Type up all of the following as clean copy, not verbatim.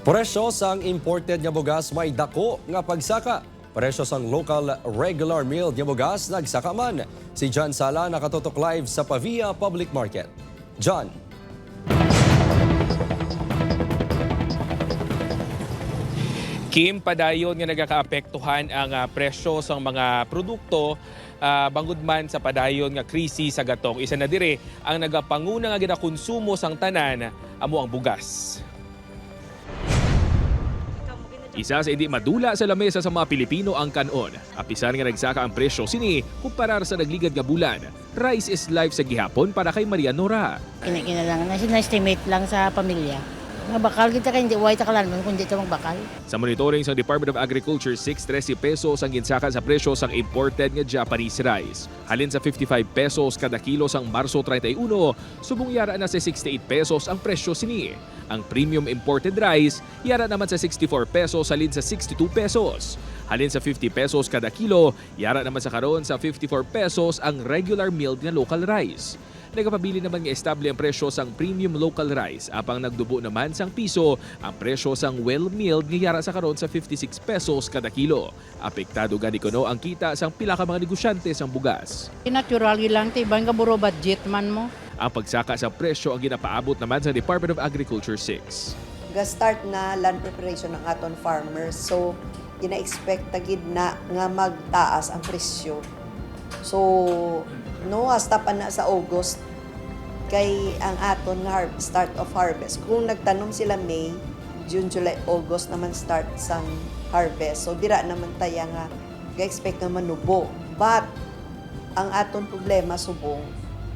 Presyo sang imported nga bugas may dako nga pagsaka. Presyo sang local regular milled nga bugas nagsaka man. Si John Sala nakatutok live sa Pavia Public Market. John. Kim, padayon nga nagakaapektuhan ang presyo sang mga produkto bangod man sa padayon nga krisis sa gatong. Isa na dire ang nagapanguna nga ginakonsumo sang tanan amo ang bugas. Isa sa hindi madula sa lamesa sa mga Pilipino ang kanon. Apisan nga nagsaka ang presyo sini kumparar sa nagligad nga bulan. Rice is life sa gihapon para kay Maria Nora. Kinakilangan na na-estimate lang sa pamilya. Mga bakal kita kay hindi white akalan man kundi ito magbakal. Sa monitoring sa Department of Agriculture, 6.13 pesos ang ginsaka sa presyo sang imported nga Japanese rice. Halin sa 55 pesos kada kilo sang Marso 31, subong yara na sa 68 pesos ang presyo sini. Ang premium imported rice, yara naman sa 64 pesos halin sa 62 pesos. Halin sa 50 pesos kada kilo, yara naman sa karon sa 54 pesos ang regular milled nga local rice. Nagapabili naman nga estable ang presyo sang premium local rice. Apang nagdubo naman sang piso, ang presyo sang well-milled nga yara sa karon sa 56 pesos kada kilo. Apektado gani kuno ang kita sang pila ka mga negosyante sang bugas. Natural lang ti ibang buro budget man mo. Ang pagsaka sa presyo ang ginapaabot naman sa Department of Agriculture 6. Ga-start na land preparation ng aton farmers. So, gina-expect tagid na nga magtaas ang presyo. So, no, hasta pa na sa August kay ang aton nga start of harvest. Kung nagtanom sila May, June, July, August naman start sang harvest. So, dira naman taya nga ga-expect nga manubo. But, ang aton problema subong,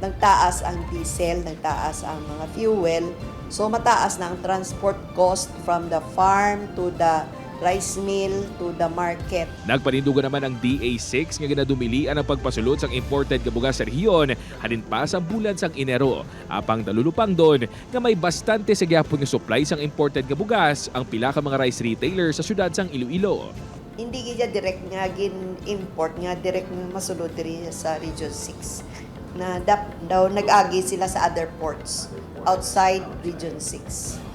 nagtaas ang diesel, nagtaas ang mga fuel. So, mataas na ang transport cost from the farm to the rice mill to the market. Nagpanindugan naman ang DA6 nga ginadumilian ang pagpasulod sang imported nga bugas sa rehiyon halin pa sa bulan sang Enero. Apang dalulupang doon nga may bastante sa gyapon nga supply sang imported nga bugas ang pila ka mga rice retailer sa syudad sang Iloilo. Hindi gid direct nga gin-import nga direct nga masulod diri sa Region 6 na daw nag-agi sila sa other ports outside Region 6.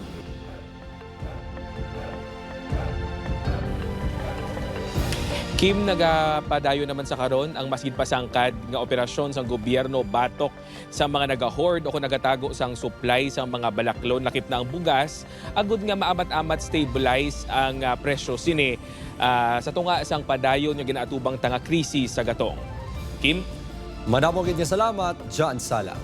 Kim, nagapadayo naman sa karon ang masgid pasangkad nga operasyon sang gobyerno batok sa mga nagahord o kung nagatago sang supply sang mga balaklon lakip na ang bugas agud nga maamat-amat stabilize ang presyo sini sa tunga sang padayon nga ginaatubang tanga krisis sa gatong. Kim, Manamog salamat, John Sala.